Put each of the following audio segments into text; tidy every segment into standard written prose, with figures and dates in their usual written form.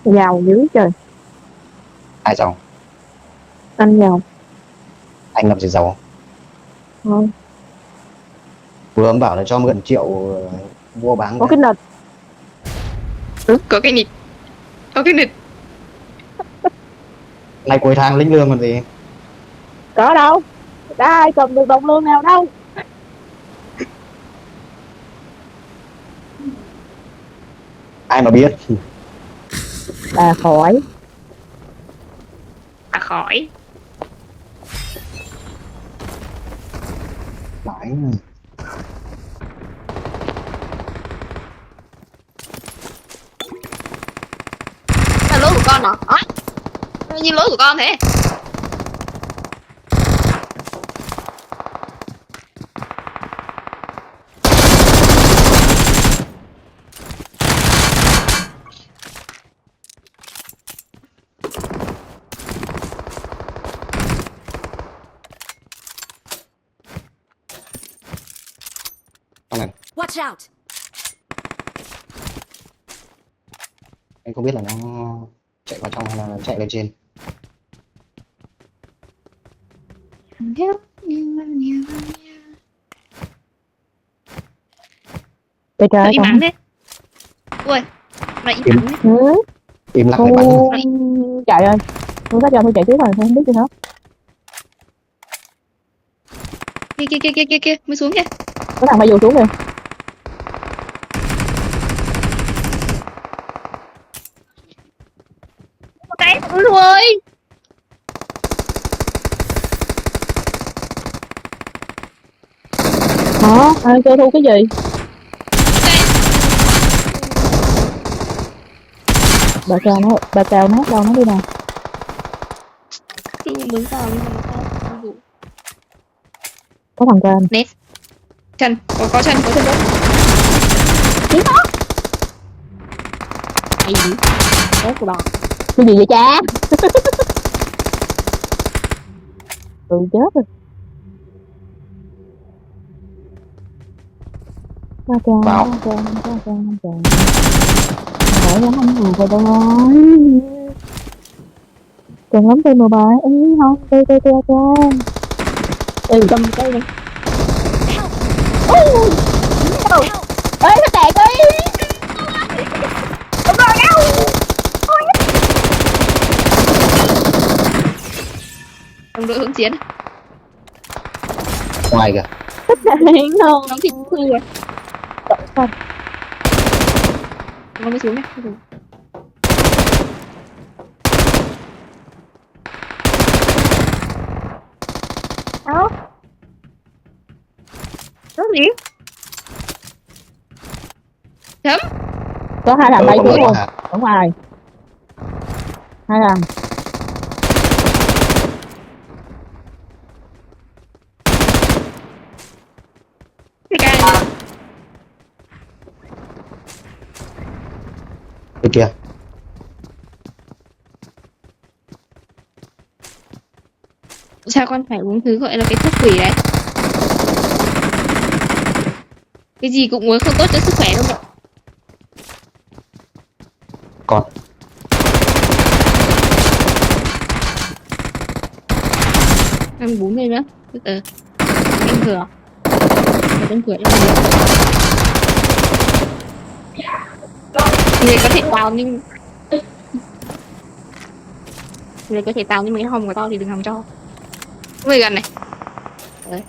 Giàu dữ trời. Ai giàu? Anh giàu. Anh làm gì giàu? Không. Vừa ông bảo là cho mượn triệu mua bán Có đấy. cái nịch. Có cái nịt. Có cái nịt. Này cuối tháng lĩnh lương còn gì. Có đâu. Đã ai cầm được đồng lương nào đâu. Ai mà biết. À khỏi. À khỏi. Phải. Là lỗi của con hả? Đó. Như lỗi của con thế. Xong này. Watch out! Anh không biết là nó chạy vào trong hay là chạy lên trên. Trời trời. Im lặng thế. Ui. Nó im lặng thế. Ừ. Im lặng để bắn. Chạy ơi. Tôi có cho tôi chạy tiếp rồi, tôi không biết gì hết. Kia. Mới xuống kìa. Có thằng bay dù xuống kìa. Cái rồi. Hả? Ai chơi thu cái gì? Bà cào nát đâu nó đi nào. Đứng vào. Có thằng Quang. Nét. Chân. Có chân đó. Tiếng đó. Cái gì? Đấy của bà. Cái gì vậy cha? Ừ chết rồi. Vào. Hỏi lắm anh vừa rồi đâu ơi. Cần lắm tôi mà bà ý không. Tôi. Ừ cầm cây này. Ôi. Ê nó tẹt đi. Đúng rồi đâu. Đồng đội hỗn chiến. Ngoài kìa. Nó Đóng thịt khư rồi. không. Nó mới xuống nhé. Đó. Đó gì? Chấm. Có hai thằng bay xuống luôn. Hả? Ở ngoài. Hai thằng. Cái ca. Bên kia. Sao con phải uống thứ gọi là cái thuốc quỷ đấy? Cái gì cũng uống không tốt cho sức khỏe đâu ạ. Con. Ăn bún đây nữa. Từ từ. Em cửa. Em cửa em cửa. Người có thể tào nhưng người có thể tào nhưng mấy hồng của tao thì đừng làm cho. Người gần này. Đấy.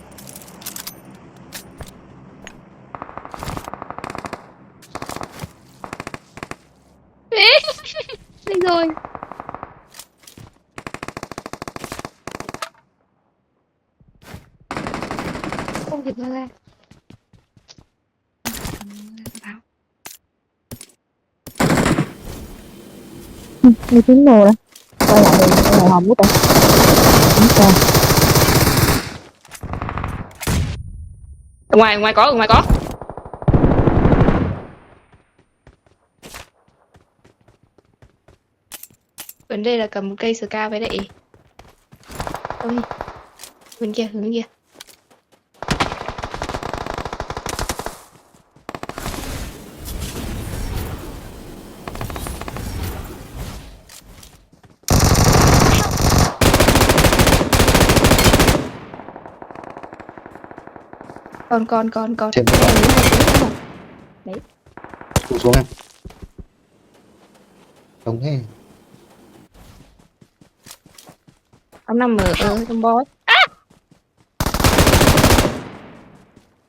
Đây rồi. Không thể ra. Đi tiếng nồi đó. Quay lại đi. Quay lại hòm của ta. Ở ngoài có. Vấn đề là cầm một cây ska với lại ôi bên kia hướng bên kia. Còn Trên cái này nữa là đúng không? tụt xuống em. Đúng thế. Ông nằm ở trong bói.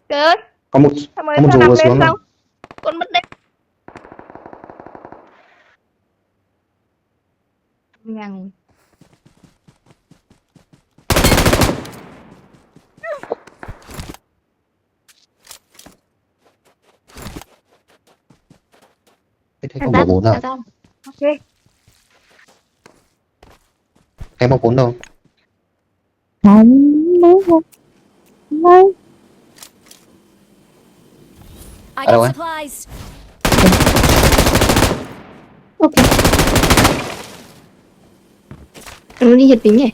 Trời ơi, Có một sao mới có một sao dù nằm vừa lên xuống xong đâu. con mất đấy. Nhằng. Thế Thằng không có Tân, bốn rồi. thằng Tân. Ok. Em có bốn đâu. Không, mới không, mới. I Ở đâu got ấy? supplies. Ok. Nó đi hiệt tính nhỉ?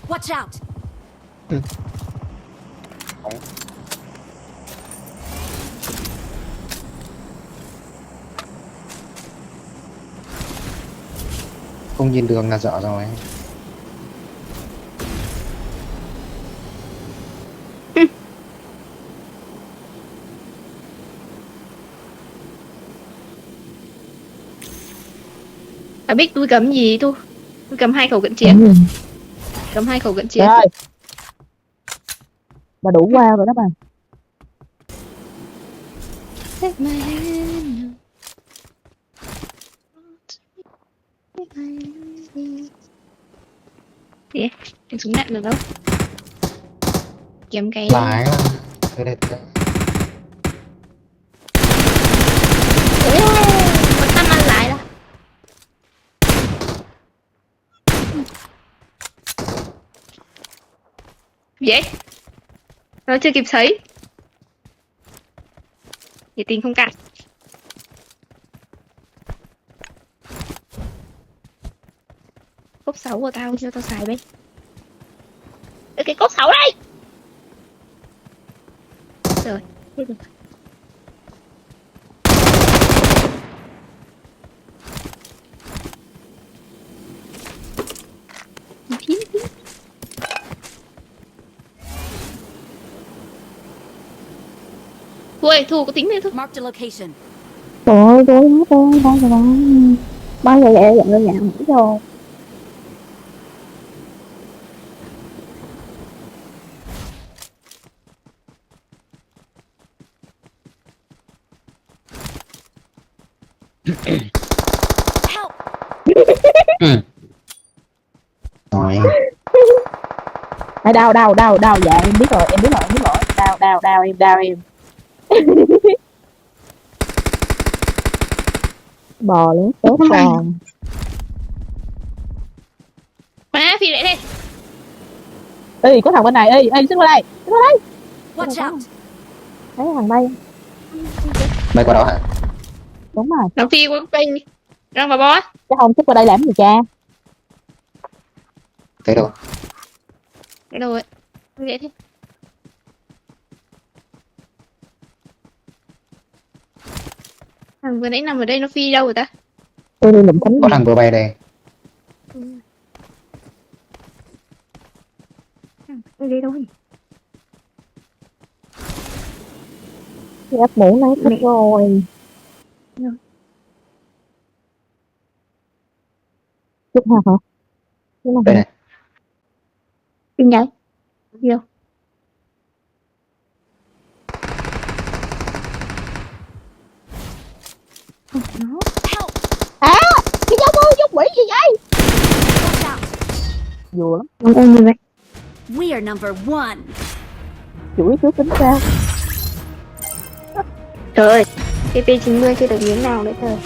Watch out. Không. Không nhìn đường là dở rồi. À biết tôi cầm gì tôi? Tôi cầm 2 khẩu cận chiến. Cái gì? Cầm 2 khẩu cận chiến. Trời ơi, bà đủ wow rồi đó bà. Take my hand. Take my hand. Gì? Tiếng súng đạn được đâu? Kiếm cái Lái là đây đây. ôi ôi, con ăn ăn lại đó. Gì vậy? Nó chưa kịp thấy. Thì tình không cạn. Cốc 6 của tao cho tao xài bên. Cái cốc 6 đây. Rồi, hết rồi. Phím. Ui, Thu có tính lên thôi. Marked a location. Trời ơi, tôi hết tôi bao giờ bao giờ vậy giận lên nhà hủy rồi. Help. Rồi. Ai đau dạ em biết rồi đau em bò lớn tốt còn Má, phi lại đây. ê có thằng bên này ê sức qua đây Watch out. thấy thằng đây Bay qua đó hả? đúng rồi Nó phi qua bên đi. Răng vào bó. chứ không sức qua đây làm gì cha Thấy đâu? Cái đâu ấy. Dễ thế. Thằng vừa nãy nằm ở đây nó phi đâu rồi ta? tôi đi lụm cánh Có thằng vừa bay đây. Cái đi đâu nhỉ? ấp mũ nấy hết rồi chút hả hả đúng không Đây này. Pin nhảy. Đi đâu? Nó. Help. cái dấu quỷ gì vậy Watch out. vừa lắm Nó ôm như vậy. We are number 1. chửi trước tính sao Trời ơi. TP90 chưa được miếng nào nữa trời.